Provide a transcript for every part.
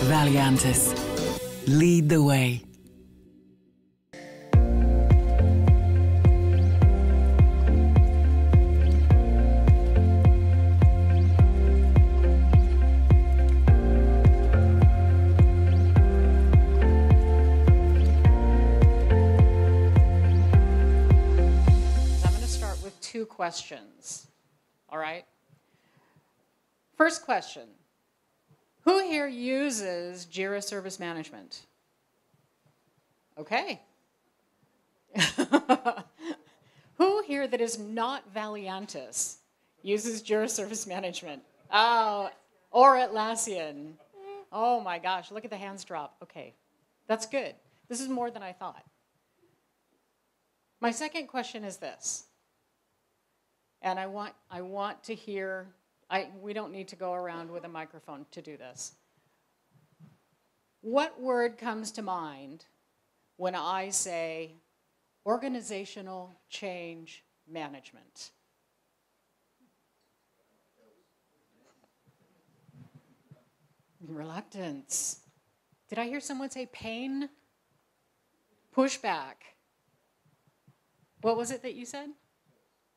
Valiantys. Lead the way. Two questions, all right? First question, who here uses Jira Service Management? Okay. Who here that is not Valiantys uses Jira Service Management? Oh, or Atlassian. Oh my gosh, look at the hands drop. Okay, that's good. This is more than I thought. My second question is this. And I want to hear, we don't need to go around with a microphone to do this. What word comes to mind when I say organizational change management? Reluctance. Did I hear someone say pain? Pushback. What was it that you said?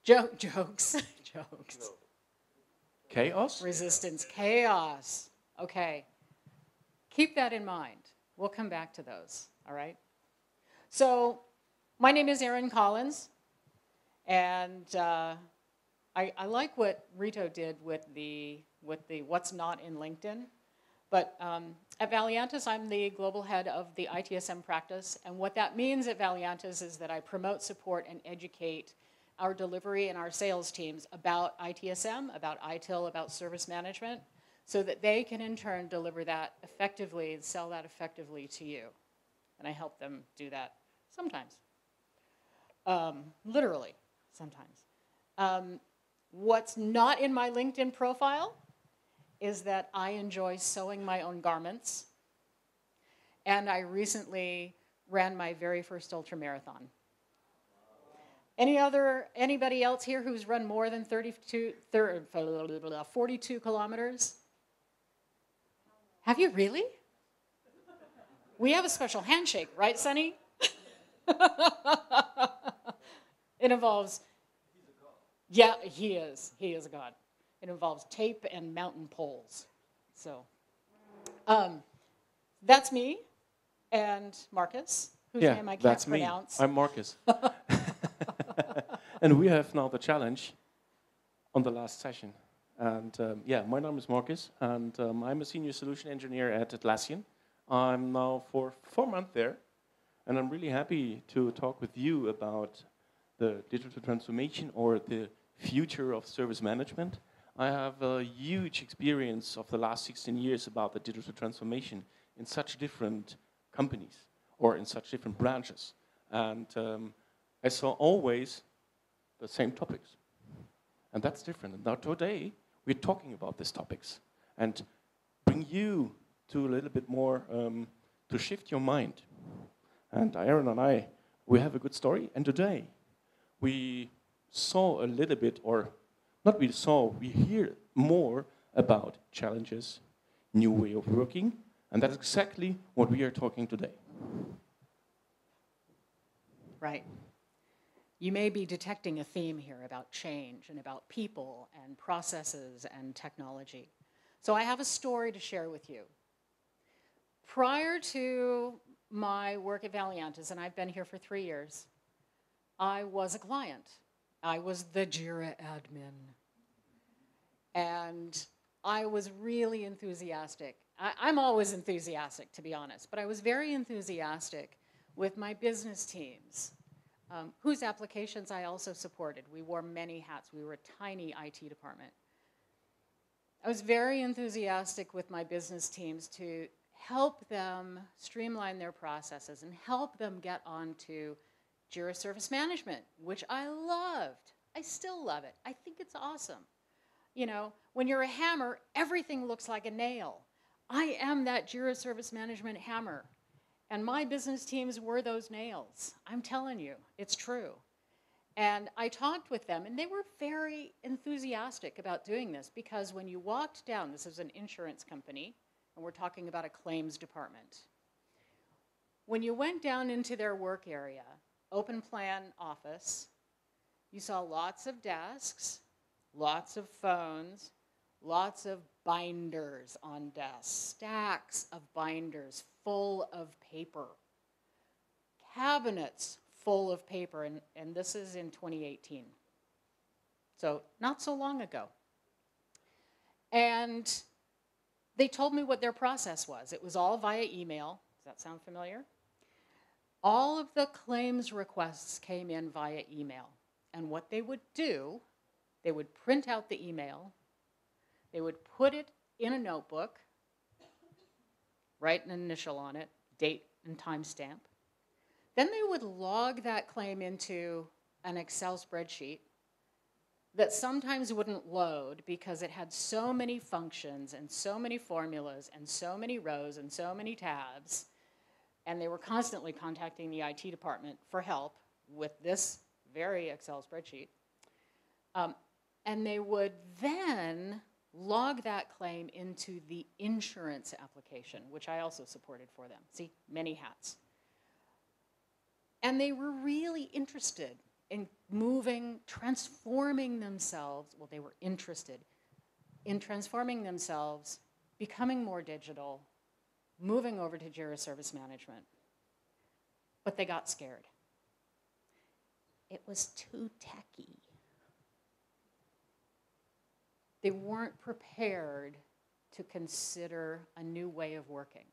Jokes. Jokes. Chaos? Resistance. Chaos. Okay. Keep that in mind. We'll come back to those, all right? So my name is Erin Collins, and I like what Rito did with the what's not in LinkedIn. But at Valiantys, I'm the global head of the ITSM practice, and what that means at Valiantys is that I promote, support, and educate our delivery and our sales teams about ITSM, about ITIL, about service management, so that they can in turn deliver that effectively and sell that effectively to you. And I help them do that sometimes. Literally, sometimes. What's not in my LinkedIn profile is that I enjoy sewing my own garments, and I recently ran my very first ultramarathon. Anybody else here who's run more than 42 kilometers? Have you really? We have a special handshake, right, Sonny? It involves, yeah, he is a god. It involves tape and mountain poles. So, that's me and Marcus, whose name I can't pronounce. I'm Marcus. And we have now the challenge on the last session. And my name is Marcus, and I'm a senior solution engineer at Atlassian. I'm now for 4 months there, and I'm really happy to talk with you about the digital transformation or the future of service management. I have a huge experience of the last 16 years about the digital transformation in such different companies or in such different branches. And I saw always the same topics. And that's different. And now today, we're talking about these topics and bring you to a little bit more to shift your mind. And Erin and I, we have a good story. And today, we saw a little bit, or not we saw, we hear more about challenges, new way of working, and that's exactly what we are talking today. Right. You may be detecting a theme here about change and about people and processes and technology. So I have a story to share with you. Prior to my work at Valiantys, and I've been here for 3 years, I was a client. I was the Jira admin. And I was really enthusiastic. I'm always enthusiastic, to be honest, but I was very enthusiastic with my business teams, whose applications I also supported. We wore many hats. We were a tiny IT department. I was very enthusiastic with my business teams to help them streamline their processes and help them get onto Jira Service Management, which I loved. I still love it. I think it's awesome. You know, when you're a hammer, everything looks like a nail. I am that Jira Service Management hammer. And my business teams were those nails. I'm telling you, it's true. And I talked with them, and they were very enthusiastic about doing this because when you walked down, this is an insurance company, and we're talking about a claims department. When you went down into their work area, open plan office, you saw lots of desks, lots of phones, lots of binders on desks, stacks of binders full of paper, cabinets full of paper, and this is in 2018. So not so long ago. And they told me what their process was. It was all via email. Does that sound familiar? All of the claims requests came in via email. And what they would do, they would print out the email, they would put it in a notebook, write an initial on it, date and timestamp. Then they would log that claim into an Excel spreadsheet that sometimes wouldn't load because it had so many functions and so many formulas and so many rows and so many tabs, and they were constantly contacting the IT department for help with this very Excel spreadsheet. And they would then log that claim into the insurance application, which I also supported for them. See, many hats. And they were really interested in transforming themselves. Well, they were interested in transforming themselves, becoming more digital, moving over to Jira Service Management. But they got scared. It was too techy. They weren't prepared to consider a new way of working.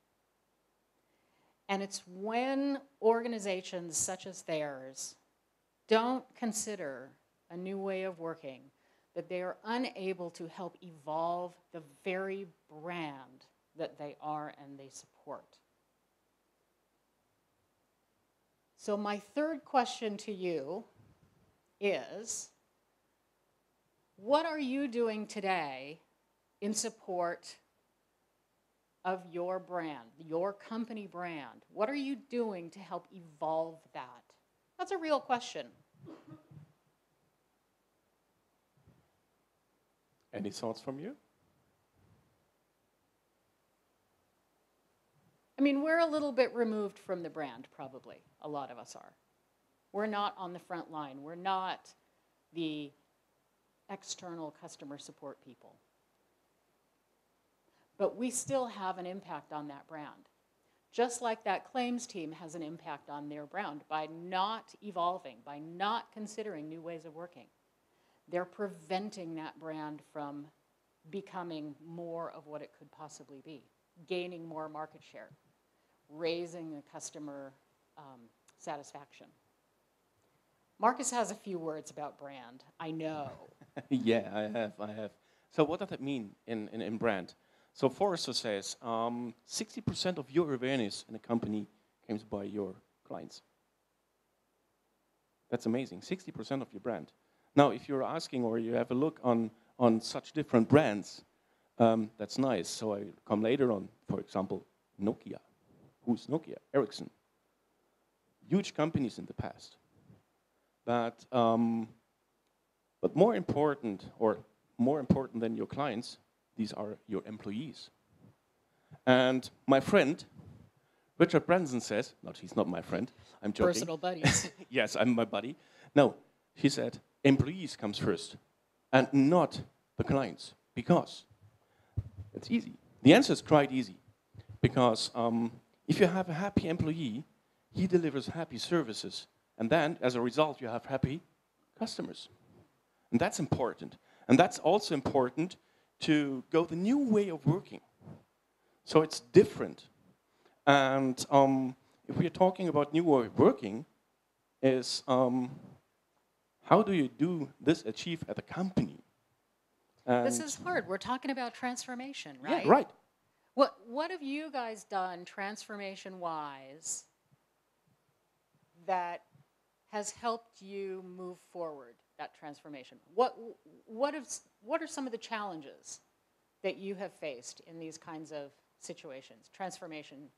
And it's when organizations such as theirs don't consider a new way of working that they are unable to help evolve the very brand that they are and they support. So my third question to you is, what are you doing today in support of your brand, your company brand? What are you doing to help evolve that? That's a real question. Any thoughts from you? I mean, we're a little bit removed from the brand, probably. A lot of us are. We're not on the front line. We're not the external customer support people. But we still have an impact on that brand. Just like that claims team has an impact on their brand by not evolving, by not considering new ways of working. They're preventing that brand from becoming more of what it could possibly be, gaining more market share, raising the customer satisfaction. Marcus has a few words about brand, I know. Yeah, I have. So what does that mean in brand? So Forrester says 60% of your awareness in a company comes by your clients. That's amazing, 60% of your brand. Now, if you're asking or you have a look on such different brands, that's nice. So I come later on, for example, Nokia. Who's Nokia? Ericsson. Huge companies in the past. But more important than your clients, these are your employees. And my friend, Richard Branson says, he's not my friend, I'm joking. Personal buddies. Yes, I'm my buddy. No, he said, employees comes first, and not the clients, because it's easy. The answer is quite easy, because if you have a happy employee, he delivers happy services, and then, as a result, you have happy customers. And that's important. And that's also important to go the new way of working. So it's different. And if we're talking about new way of working, is how do you do this achieve at a company? And this is hard. We're talking about transformation, right? Yeah, right. What have you guys done transformation-wise that has helped you move forward, that transformation? What are some of the challenges that you have faced in these kinds of situations, transformation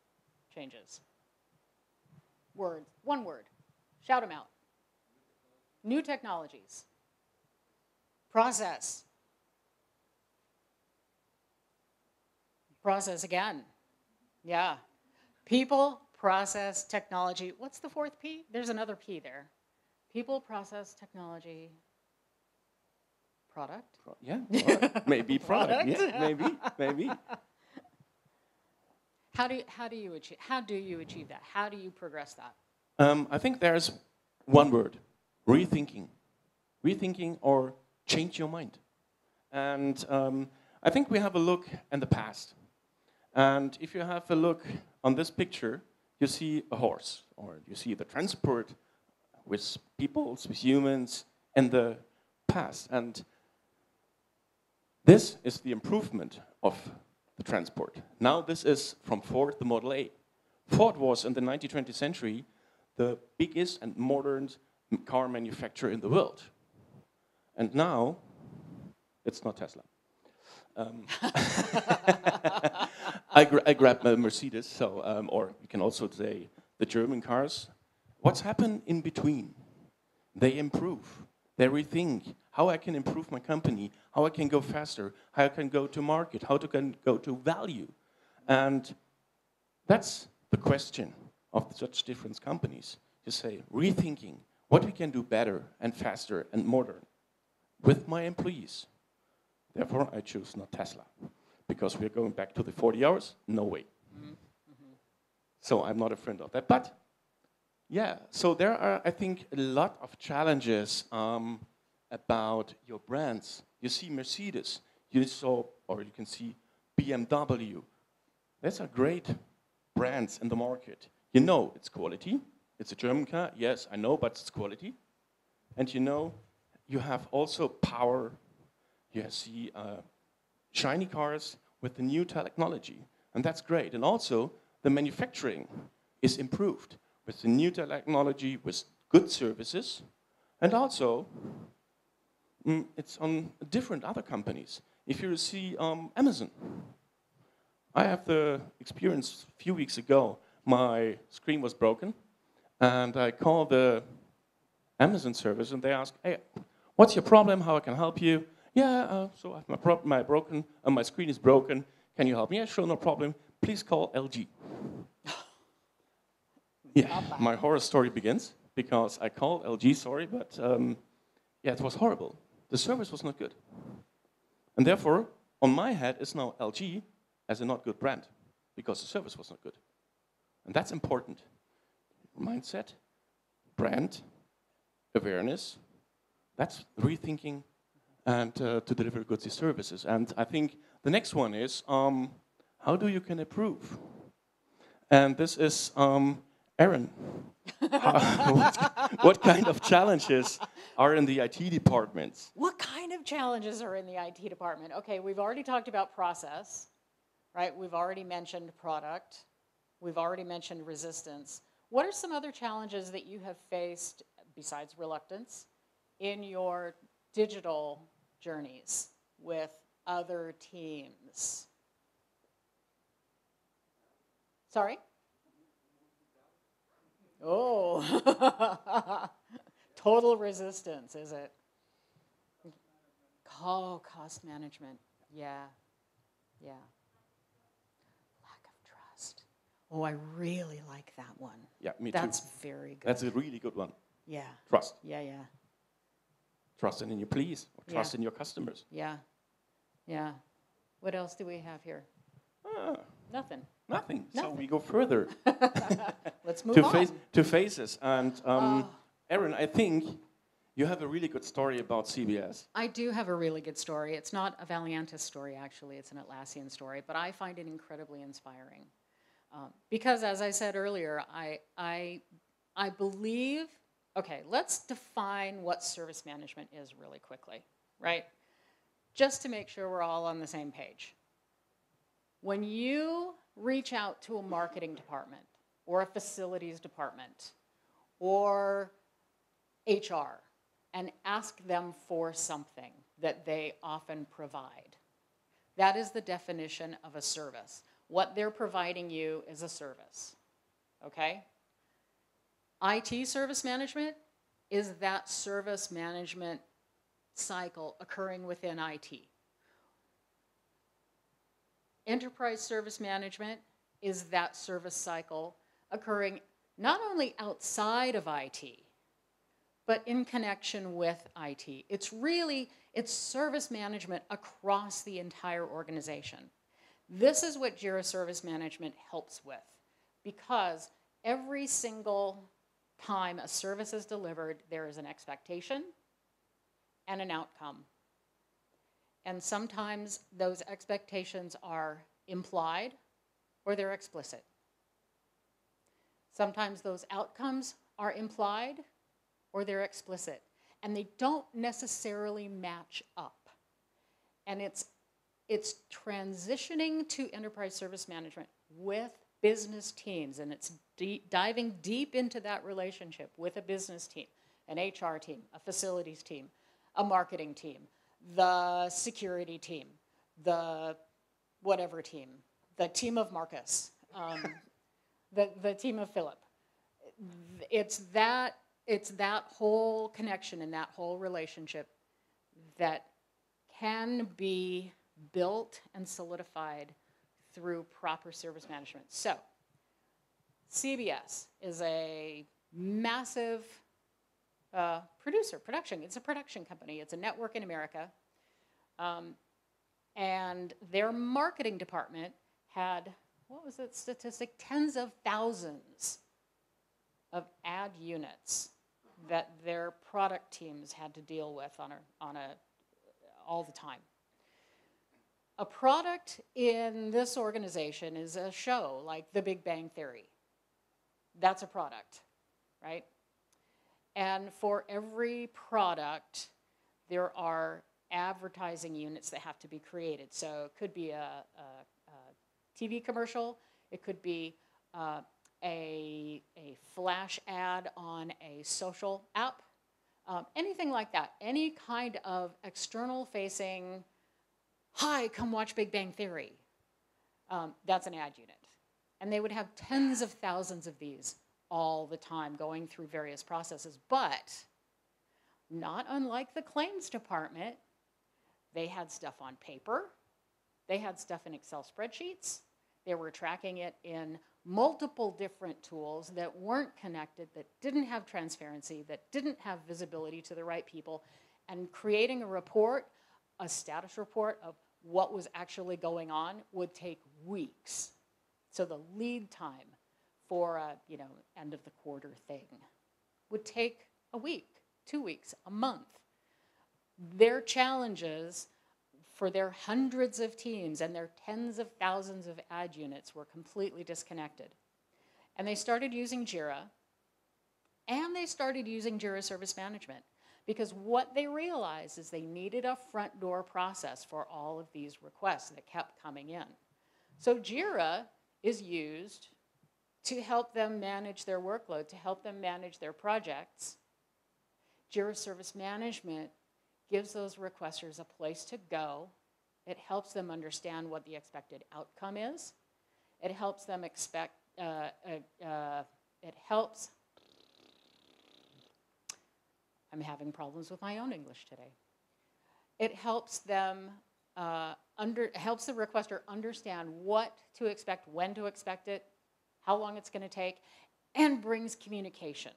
changes? Words, one word, shout them out. New technologies. Process. Process again. Yeah. People, process, technology. What's the fourth P? There's another P there. People, process, technology, product. Yeah, product. Maybe product. Yeah, maybe. How do you achieve that? How do you progress that? I think there's one word: rethinking. Rethinking or change your mind. And I think we have a look in the past. And if you have a look on this picture, you see a horse, or you see the transport with people, with humans in the past. And this is the improvement of the transport. Now this is from Ford, the Model A. Ford was, in the 19th century, the biggest and modern car manufacturer in the world. And now, it's not Tesla. I grabbed a Mercedes, so, or you can also say the German cars. What's happened in between? They improve, they rethink how I can improve my company, how I can go faster, how I can go to market, how to go to value. And that's the question of such different companies. You say, rethinking what we can do better and faster and modern with my employees. Therefore, I choose not Tesla, because we're going back to the 40 hours. No way. So I'm not a friend of that. But yeah, so there are, I think, a lot of challenges about your brands. You see Mercedes, you saw, or you can see BMW. Those are great brands in the market. You know it's quality. It's a German car, yes, I know, but it's quality. And you know, you have also power. You see shiny cars with the new technology, and that's great. And also, the manufacturing is improved with the new technology, with good services, and also, it's on different other companies. If you see Amazon, I have the experience a few weeks ago, my screen was broken, and I called the Amazon service, and they asked, hey, what's your problem, how I can help you? Yeah, so I have my screen is broken. Can you help me? Yeah, sure, no problem. Please call LG. Yeah, my horror story begins because I called LG, sorry, but yeah, it was horrible. The service was not good. And therefore, on my head is now LG as a not good brand because the service was not good. And that's important. Mindset, brand, awareness, that's rethinking and to deliver goods and services. And I think the next one is, how do you can improve? And this is Erin. What kind of challenges are in the IT departments? What kind of challenges are in the IT department? Okay, we've already talked about process, right? We've already mentioned product. We've already mentioned resistance. What are some other challenges that you have faced, besides reluctance, in your digital journeys with other teams? Sorry? Oh, total resistance, is it? Oh, cost management. Yeah. Lack of trust. Oh, I really like that one. Yeah, me too. That's very good. That's a really good one. Yeah. Trust. Yeah. Trust in your employees, or trust in your customers. Yeah. What else do we have here? Nothing. So we go further. Let's move on. To phases. And Erin, I think you have a really good story about CBS. I do have a really good story. It's not a Valiantys story, actually. It's an Atlassian story. But I find it incredibly inspiring. Because, as I said earlier, I believe... Okay, let's define what service management is really quickly, right? Just to make sure we're all on the same page. When you reach out to a marketing department or a facilities department or HR and ask them for something that they often provide, that is the definition of a service. What they're providing you is a service, okay? IT service management is that service management cycle occurring within IT. Enterprise service management is that service cycle occurring not only outside of IT, but in connection with IT. It's service management across the entire organization. This is what Jira Service Management helps with, because every single time a service is delivered, there is an expectation and an outcome. And sometimes those expectations are implied or they're explicit. Sometimes those outcomes are implied or they're explicit, and they don't necessarily match up. And it's transitioning to enterprise service management with business teams, and it's diving deep into that relationship with a business team, an HR team, a facilities team, a marketing team, the security team, the whatever team, the team of Marcus, the team of Philip. It's that whole connection and that whole relationship that can be built and solidified through proper service management. So, CBS is a massive production. It's a production company. It's a network in America. And their marketing department had, what was that statistic? Tens of thousands of ad units that their product teams had to deal with all the time. A product in this organization is a show like The Big Bang Theory. That's a product, right? And for every product, there are advertising units that have to be created. So it could be a TV commercial. It could be a flash ad on a social app. Anything like that. Any kind of external facing, hi, come watch Big Bang Theory. That's an ad unit. And they would have tens of thousands of these all the time going through various processes. But not unlike the claims department, they had stuff on paper. They had stuff in Excel spreadsheets. They were tracking it in multiple different tools that weren't connected, that didn't have transparency, that didn't have visibility to the right people, and creating a report, a status report of what was actually going on would take weeks. So the lead time for a end of the quarter thing would take a week, 2 weeks, a month. Their challenges for their hundreds of teams and their tens of thousands of ad units were completely disconnected. And they started using Jira, and they started using Jira Service Management, because what they realized is they needed a front door process for all of these requests that kept coming in. So Jira is used to help them manage their workload, to help them manage their projects. Jira Service Management gives those requesters a place to go. It helps them understand what the expected outcome is. It helps them I'm having problems with my own English today. It helps them helps the requester understand what to expect, when to expect it, how long it's going to take, and brings communication.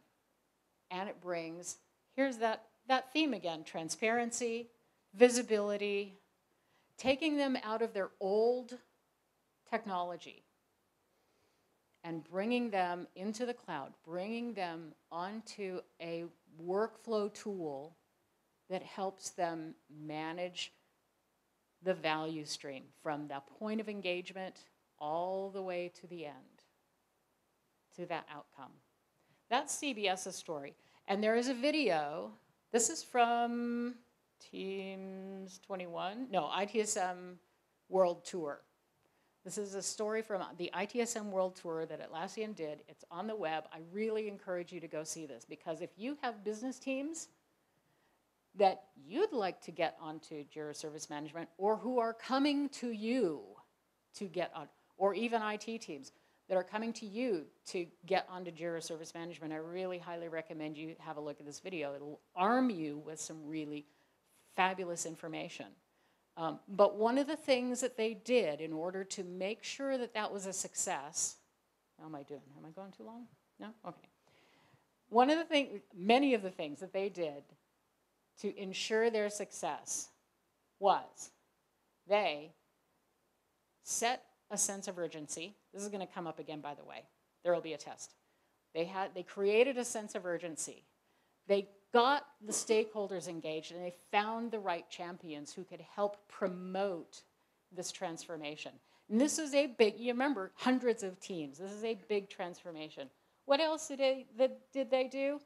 And it brings, here's that theme again, transparency, visibility, taking them out of their old technology and bringing them into the cloud, bringing them onto a workflow tool that helps them manage the value stream from the point of engagement all the way to the end, to that outcome. That's CBS's story. And there is a video. This is from Teams 21. No, ITSM World Tour. This is a story from the ITSM World Tour that Atlassian did. It's on the web. I really encourage you to go see this, because if you have business teams that you'd like to get onto Jira Service Management, or who are coming to you to get on, or even IT teams that are coming to you to get onto Jira Service Management, I really highly recommend you have a look at this video. It'll arm you with some really fabulous information. But one of the things that they did in order to make sure that that was a success, how am I doing? Am I going too long? No? Okay. Many of the things that they did to ensure their success was they set a sense of urgency. This is going to come up again, by the way. There will be a test. They created a sense of urgency. They got the stakeholders engaged, and they found the right champions who could help promote this transformation. And this is a big, you remember, hundreds of teams. This is a big transformation. What else did they do?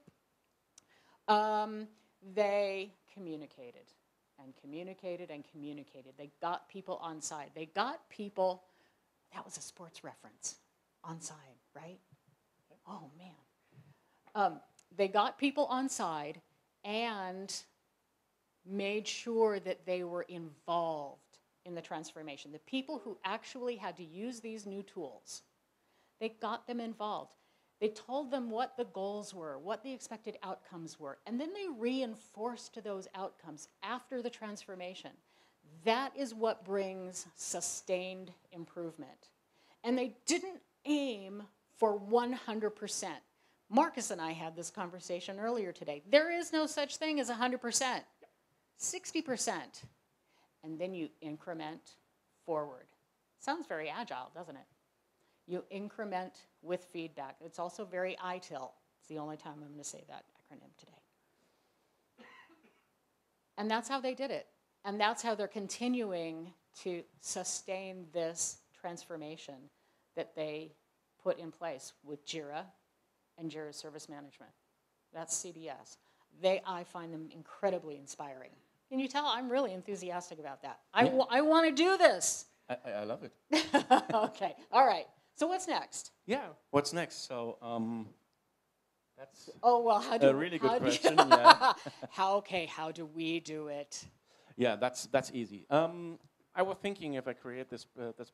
They communicated and communicated and communicated. They got people on side. They got people, that was a sports reference, on side, right? Oh, man. They got people on side and made sure that they were involved in the transformation. The people who actually had to use these new tools, they got them involved. They told them what the goals were, what the expected outcomes were, and then they reinforced those outcomes after the transformation. That is what brings sustained improvement. And they didn't aim for 100%. Marcus and I had this conversation earlier today. There is no such thing as 100%, 60%. And then you increment forward. Sounds very agile, doesn't it? You increment with feedback. It's also very ITIL. It's the only time I'm going to say that acronym today. And that's how they did it. And that's how they're continuing to sustain this transformation that they put in place with Jira and Jira Service Management. That's CBS. I find them incredibly inspiring. Can you tell I'm really enthusiastic about that? Yeah. I want to do this. I love it. Okay, all right. So what's next? Yeah, what's next? So that's a really good question. Yeah. How do we do it? Yeah, that's easy. I was thinking if I create this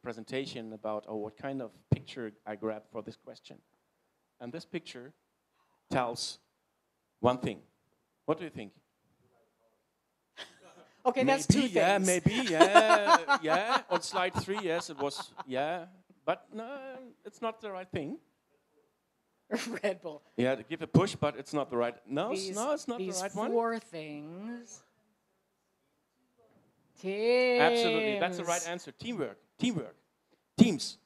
presentation about what kind of picture I grab for this question. And this picture tells one thing. What do you think? Okay, maybe, that's two things. Yeah, maybe, yeah, yeah. On slide 3, yes, it was, yeah. But no, it's not the right thing. Red Bull. Yeah, to give a push, but it's not the right. No, it's not the right one. These 4 things. Teams. Absolutely, that's the right answer. Teamwork. Teams.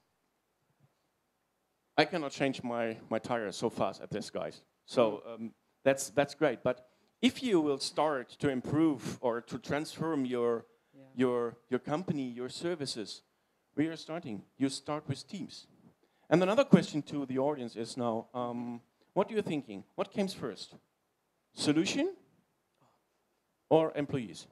I cannot change my tire so fast at this, guys. So that's great. But if you will start to improve or to transform your company, your services, where you're starting, you start with teams. And another question to the audience is now, what are you thinking? What comes first? Solution or employees?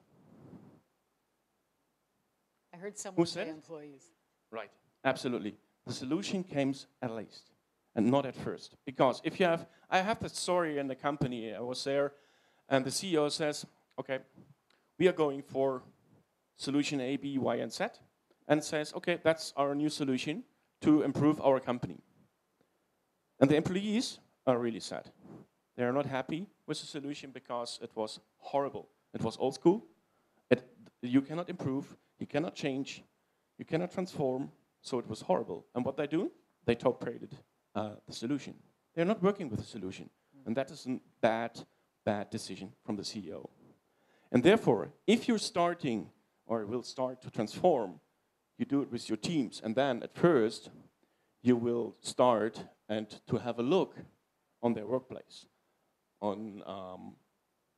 I heard someone say employees. Right, absolutely. The solution comes at least, and not at first. Because if you have, I have the story in the company, I was there, and the CEO says, okay, we are going for solution A, B, Y, and Z, and says, okay, that's our new solution to improve our company. And the employees are really sad. They are not happy with the solution because it was horrible. It was old school. You cannot improve, you cannot change, you cannot transform, so it was horrible. And what they do? They top-rated the solution. They're not working with the solution. And that is a bad decision from the CEO. And therefore, if you're starting or will start to transform, you do it with your teams. And then at first, you will start and to have a look on their workplace, on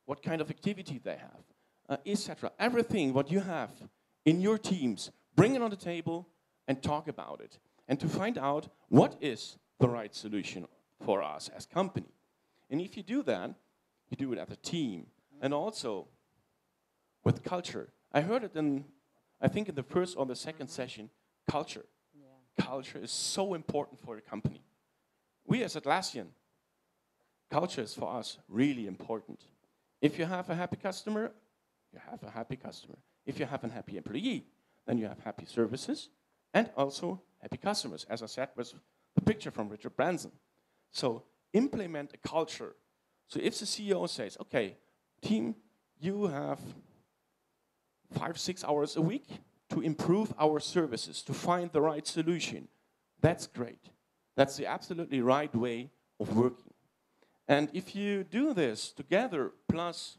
what kind of activity they have, etc. Everything what you have in your teams, bring it on the table and talk about it. And to find out what is the right solution for us as company. And if you do that, you do it as a team. And also with culture. I heard it in, I think in the first or the second session, culture. Yeah. Culture is so important for a company. We as Atlassian, culture is for us really important. If you have a happy customer, you have a happy customer. If you have a happy employee, then you have happy services and also happy customers, as I said, with the picture from Richard Branson. So implement a culture. So if the CEO says, okay, team, you have 5, 6 hours a week to improve our services, to find the right solution. That's great. That's the absolutely right way of working. And if you do this together, plus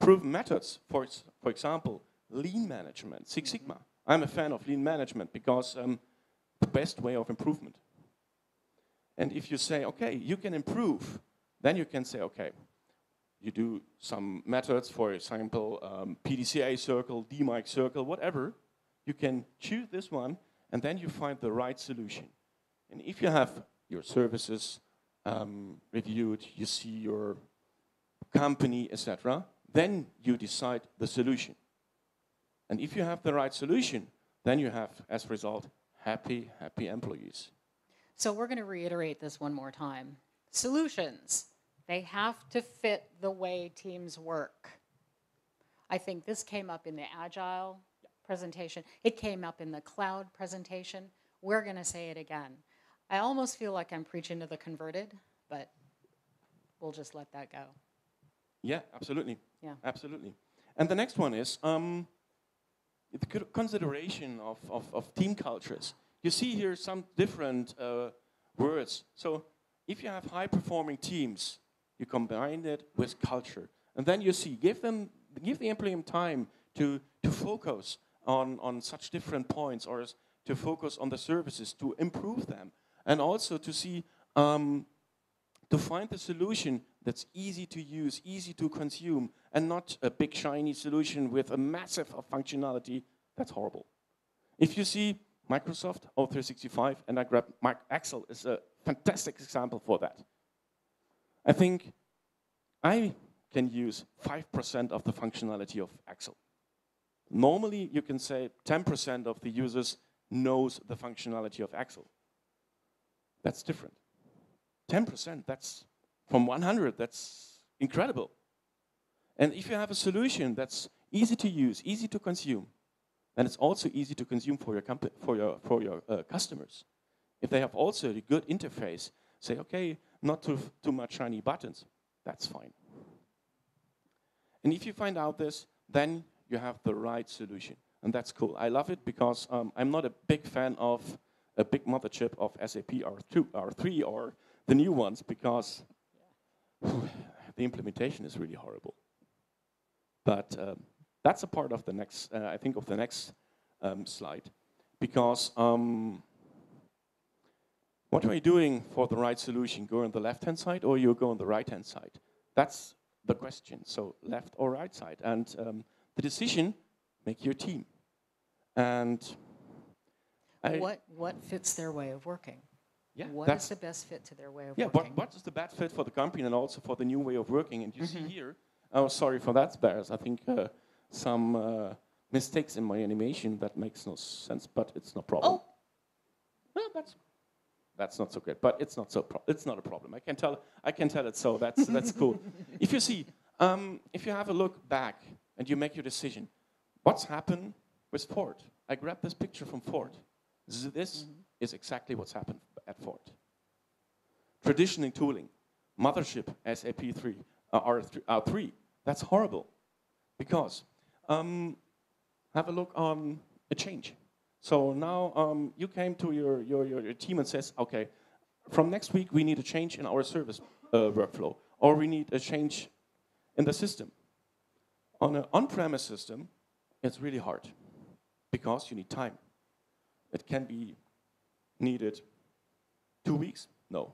proven methods, for example, lean management, Six Sigma. I'm a fan of lean management because the best way of improvement. And if you say, okay, you can improve, then you can say, okay, you do some methods, for example, PDCA circle, DMIC circle, whatever. You can choose this one, and then you find the right solution. And if you have your services reviewed, you see your company, etc., then you decide the solution. And if you have the right solution, then you have, as a result, happy employees. So we're going to reiterate this one more time. Solutions, they have to fit the way teams work. I think this came up in the Agile presentation. It came up in the cloud presentation. We're going to say it again. I almost feel like I'm preaching to the converted, but we'll just let that go. Yeah, absolutely. Yeah. Absolutely. And the next one is the consideration of team cultures. You see here some different words. So if you have high-performing teams, you combine it with culture. And then you see, give the employee time to focus on such different points, or to focus on the services, to improve them. And also to see, to find the solution that's easy to use, easy to consume, and not a big shiny solution with a massive functionality. That's horrible. If you see Microsoft O365, and I grab Excel is a fantastic example for that. I think I can use 5% of the functionality of Excel. Normally, you can say 10% of the users knows the functionality of Excel. That's different. 10%, that's from 100, that's incredible. And if you have a solution that's easy to use, easy to consume, then it's also easy to consume for your company, for your customers. If they have also a good interface, say, okay, not too much shiny buttons, that's fine. And if you find out this, then you have the right solution. And that's cool. I love it because I'm not a big fan of a big mothership of SAP R3 or the new ones, because the implementation is really horrible. But that's a part of the next, I think, of the next slide. Because what are you doing for the right solution? Go on the left-hand side or you go on the right-hand side? That's the question. So left or right side. And the decision, make your team. And what fits their way of working? Yeah, what is the best fit to their way of working? Yeah, what is the best fit for the company and also for the new way of working? And you see here, oh, sorry for that, Bears. I think some mistakes in my animation that makes no sense, but it's no problem. Oh, well, that's not so good, but it's not it's not a problem. I can tell it. So that's cool. If you see, if you have a look back and you make your decision, what's happened with Ford? I grabbed this picture from Ford. This is exactly what's happened at Ford. Traditioning tooling, mothership SAP R3. That's horrible, because have a look on a change. So now you came to your team and says, okay, from next week we need a change in our service workflow, or we need a change in the system. On an on-premise system, it's really hard, because you need time. It can be needed 2 weeks, no,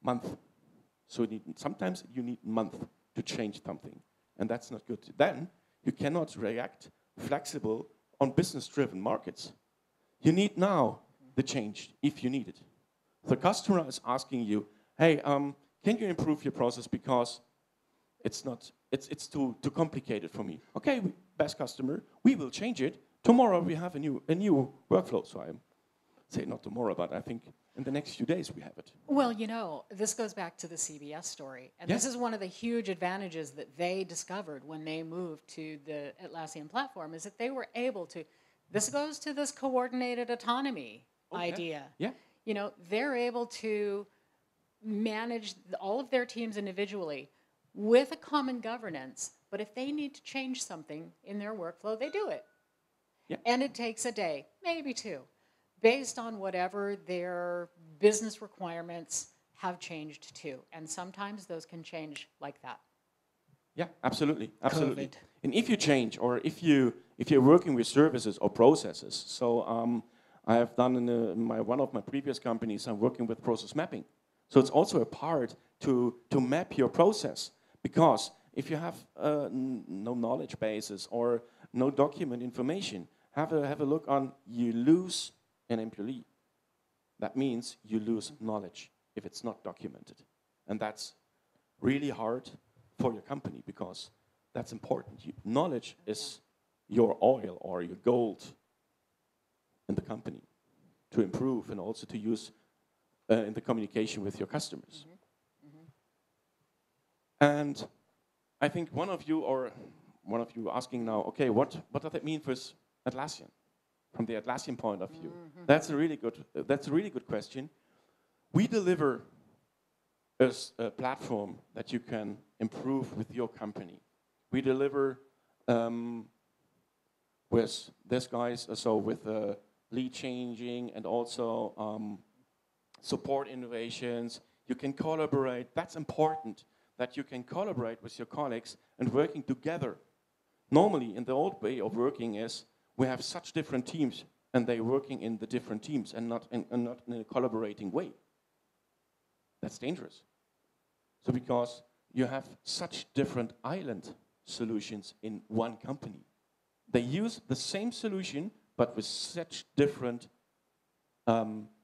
month. So sometimes you need a month to change something, and that's not good. Then you cannot react flexible on business-driven markets. You need now the change if you need it. The customer is asking you, hey, can you improve your process because it's too complicated for me. Okay, best customer, we will change it. Tomorrow we have a new workflow. So I'm saying not tomorrow, but I think in the next few days we have it. Well, you know, this goes back to the CBS story. And this is one of the huge advantages that they discovered when they moved to the Atlassian platform, is that they were able to, this goes to this coordinated autonomy idea. Yeah. You know, they're able to manage all of their teams individually with a common governance, But if they need to change something in their workflow, they do it. Yeah. And it takes a day, maybe two, based on whatever their business requirements have changed to. And sometimes those can change like that. Yeah, absolutely, absolutely. COVID. And if you change, or if you're working with services or processes, so I have done in one of my previous companies, I'm working with process mapping. So it's also a part to map your process, because if you have no knowledge bases or no document information, have a look on, you lose an employee. That means you lose knowledge if it's not documented, and that's really hard for your company, because that's important. Knowledge is your oil or your gold in the company to improve and also to use in the communication with your customers. And I think one of you asking now, okay, what does that mean for Atlassian, from the Atlassian point of view? That's a really good question. We deliver a platform that you can improve with your company. We deliver with this guys, so with lead changing and also support innovations. You can collaborate. That's important, that you can collaborate with your colleagues and working together. Normally, in the old way of working is we have such different teams and they're working in the different teams and not in a collaborating way. That's dangerous. So because you have such different island solutions in one company. They use the same solution, but with such different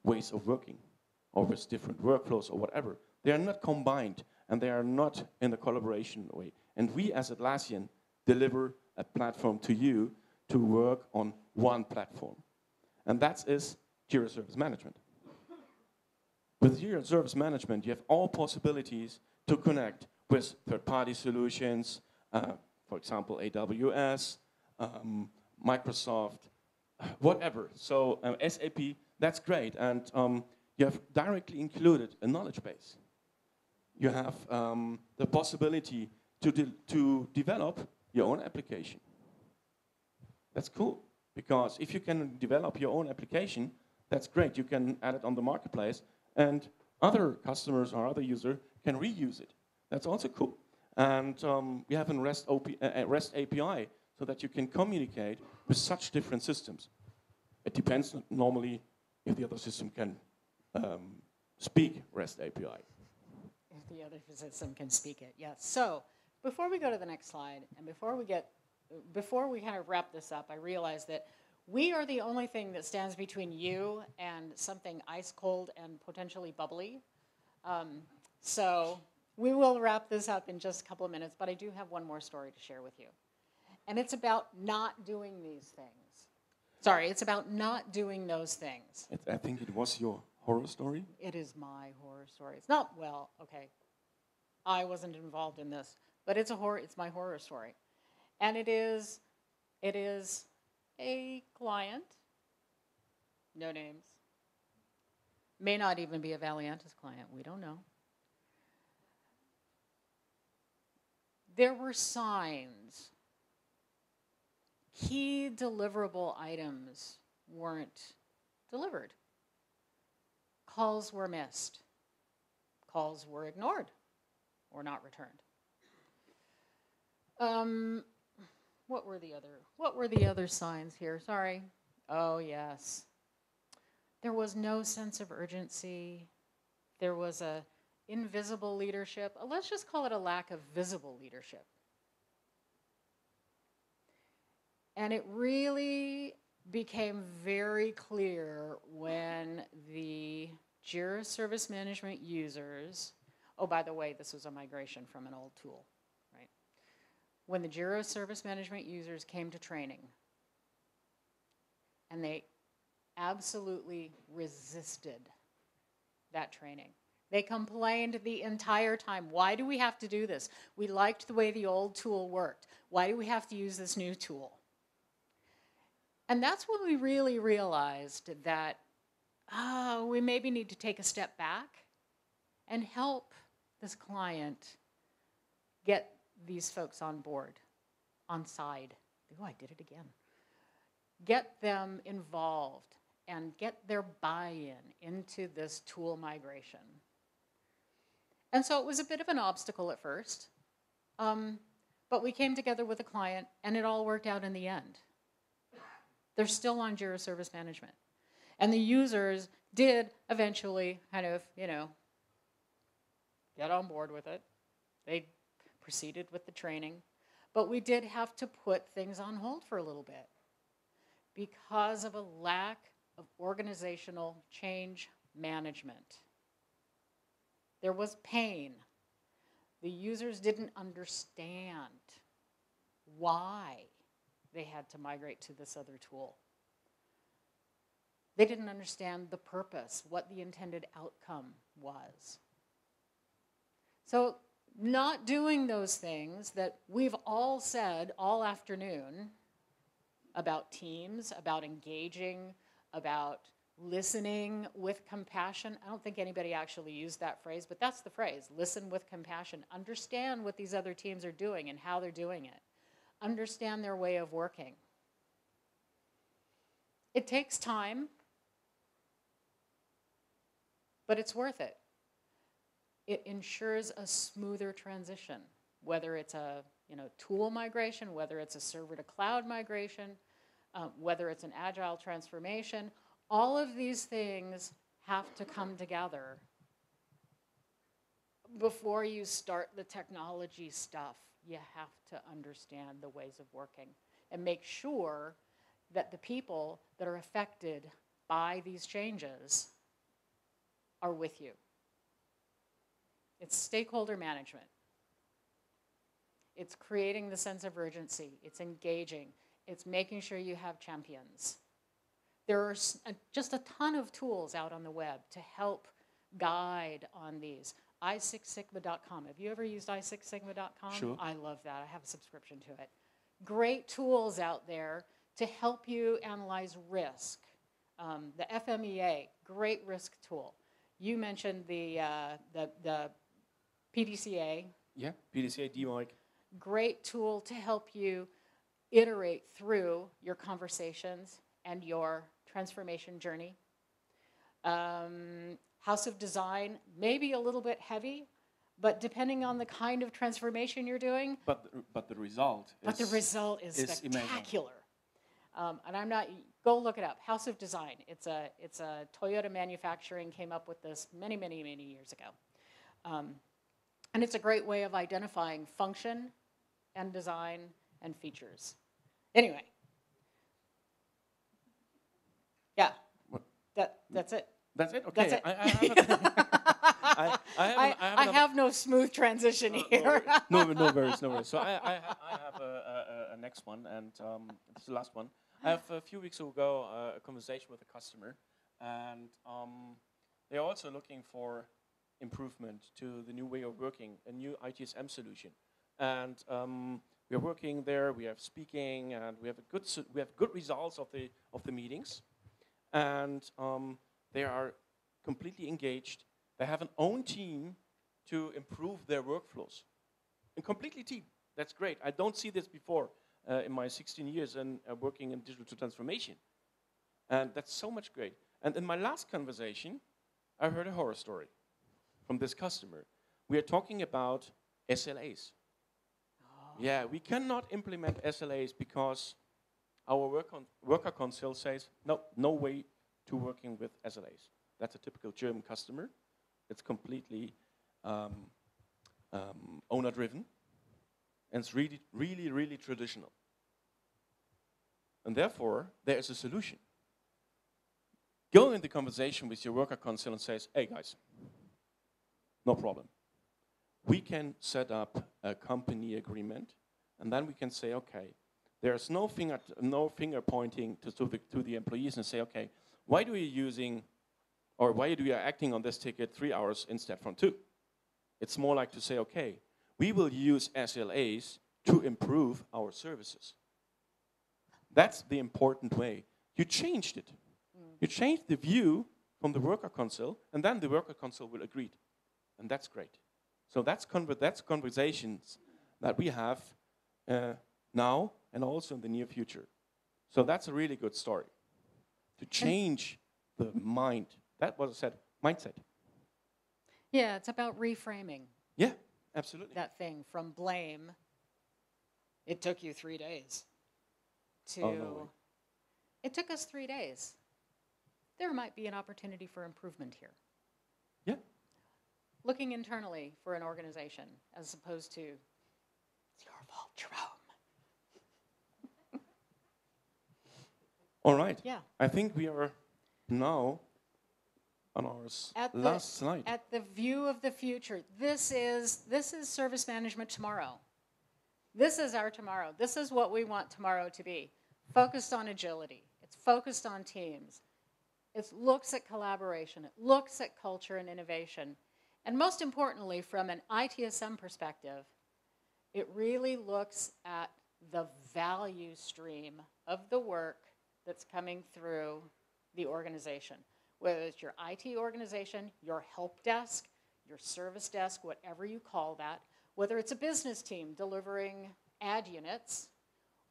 ways of working, or with different workflows or whatever. They are not combined, and they are not in a collaboration way. And we as Atlassian deliver a platform to you to work on one platform. And that is Jira Service Management. With Jira Service Management, you have all possibilities to connect with third-party solutions, for example, AWS, Microsoft, whatever. So SAP, that's great. And you have directly included a knowledge base. You have the possibility to develop your own application. That's cool, because if you can develop your own application, that's great. You can add it on the marketplace, and other customers or other users can reuse it. That's also cool. And we have a REST API so that you can communicate with such different systems. It depends normally if the other system can speak REST API. If the other system can speak it, yes. So before we go to the next slide, and before we kind of wrap this up, I realize that we are the only thing that stands between you and something ice cold and potentially bubbly. So we will wrap this up in just a couple of minutes, but I do have one more story to share with you. And it's about not doing these things. Sorry, it's about not doing those things. I think it was your horror story? It is my horror story. It's not, well, okay. I wasn't involved in this, but it's my horror story. And it is a client, no names, may not even be a Valiantys client, we don't know. There were signs. Key deliverable items weren't delivered. Calls were missed. Calls were ignored or not returned. What were the other signs here? Sorry. Oh, yes. There was no sense of urgency. There was a invisible leadership. Let's just call it a lack of visible leadership. And it really became very clear when the Jira Service Management users, oh, by the way, this was a migration from an old tool, right? When the Jira Service Management users came to training, and they absolutely resisted that training. They complained the entire time. Why do we have to do this? We liked the way the old tool worked. Why do we have to use this new tool? And that's when we really realized that we maybe need to take a step back and help this client get these folks on board, on side. Oh, I did it again. Get them involved and get their buy-in into this tool migration. And so it was a bit of an obstacle at first, but we came together with a client and it all worked out in the end. They're still on Jira Service Management. And the users did eventually kind of, get on board with it. They proceeded with the training. But we did have to put things on hold for a little bit because of a lack of organizational change management. There was pain. The users didn't understand why they had to migrate to this other tool. They didn't understand the purpose, what the intended outcome was. So not doing those things that we've all said all afternoon about teams, about engaging, about listening with compassion. I don't think anybody actually used that phrase, but that's the phrase, listen with compassion. Understand what these other teams are doing and how they're doing it. Understand their way of working. It takes time, but it's worth it. It ensures a smoother transition, whether it's a tool migration, whether it's a server to cloud migration, whether it's an agile transformation. All of these things have to come together before you start the technology stuff. You have to understand the ways of working and make sure that the people that are affected by these changes are with you. It's stakeholder management. It's creating the sense of urgency. It's engaging. It's making sure you have champions. There are just a ton of tools out on the web to help guide on these. i6sigma.com. Have you ever used i6sigma.com? Sure. I love that. I have a subscription to it. Great tools out there to help you analyze risk. The FMEA, great risk tool. You mentioned the PDCA. Yeah, PDCA, DMOIC. Great tool to help you iterate through your conversations and your transformation journey. House of Design, maybe a little bit heavy, but depending on the kind of transformation you're doing. But the result is spectacular. And I'm not. Go look it up. House of Design. It's a Toyota manufacturing came up with this many years ago, and it's a great way of identifying function and design and features. Anyway. Yeah. That's it. That's it? Okay. That's it. I have no smooth transition here. No worries. So I have a next one, and it's the last one. I have a few weeks ago a conversation with a customer, and they're also looking for improvement to the new way of working, a new ITSM solution. And we're working there. We have speaking, and we have good results of the meetings, and they are completely engaged. They have an own team to improve their workflows. A completely team. That's great. I don't see this before in my 16 years in working in digital transformation. And that's so much great. And in my last conversation, I heard a horror story from this customer. We are talking about SLAs. Oh. Yeah, we cannot implement SLAs because our worker council says, no way to working with SLAs. That's a typical German customer. It's completely owner-driven, and it's really traditional. And therefore, there is a solution. Go in the conversation with your worker council and says, hey guys, no problem. We can set up a company agreement, and then we can say, okay, there's no finger pointing to the employees and say, okay, why do you acting on this ticket 3 hours instead from 2? It's more like to say, okay, we will use SLAs to improve our services. That's the important way. You changed it. You changed the view from the worker council, and then the worker council will agree. And that's great. So that's conversations that we have now and also in the near future. So that's a really good story. To change the mind, that was I said, mindset. Yeah, it's about reframing. Yeah, absolutely. That thing from blame, it took you 3 days, to Oh, no way. it took us 3 days. There might be an opportunity for improvement here. Yeah. Looking internally for an organization as opposed to, it's your fault, Jerome. All right. Yeah. I think we are now on our last slide. At the view of the future, this is service management tomorrow. This is our tomorrow. This is what we want tomorrow to be. Focused on agility. It's focused on teams. It looks at collaboration. It looks at culture and innovation. And most importantly, from an ITSM perspective, it really looks at the value stream of the work that's coming through the organization. Whether it's your IT organization, your help desk, your service desk, whatever you call that, whether it's a business team delivering ad units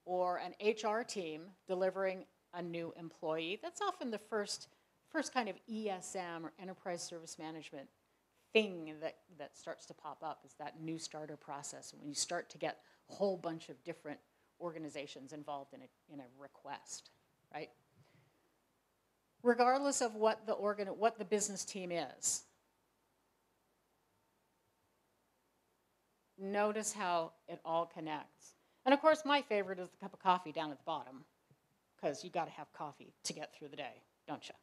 or an HR team delivering a new employee, that's often the first kind of ESM or enterprise service management thing that starts to pop up, is that new starter process. When you start to get a whole bunch of different organizations involved in a request, right? Regardless of what the business team is, notice how it all connects. And of course, my favorite is the cup of coffee down at the bottom, because you got to have coffee to get through the day, don't you?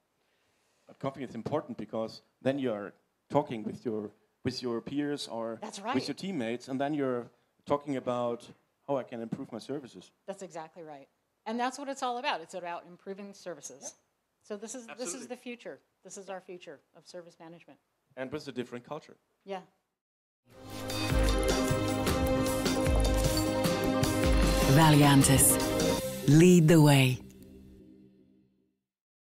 But coffee is important because then you're talking with your peers or That's right. with your teammates, and then you're talking about how I can improve my services. That's exactly right. And that's what it's all about. It's about improving services. Yep. So this is the future. This is our future of service management. And with a different culture. Yeah. Valiantys. Lead the way.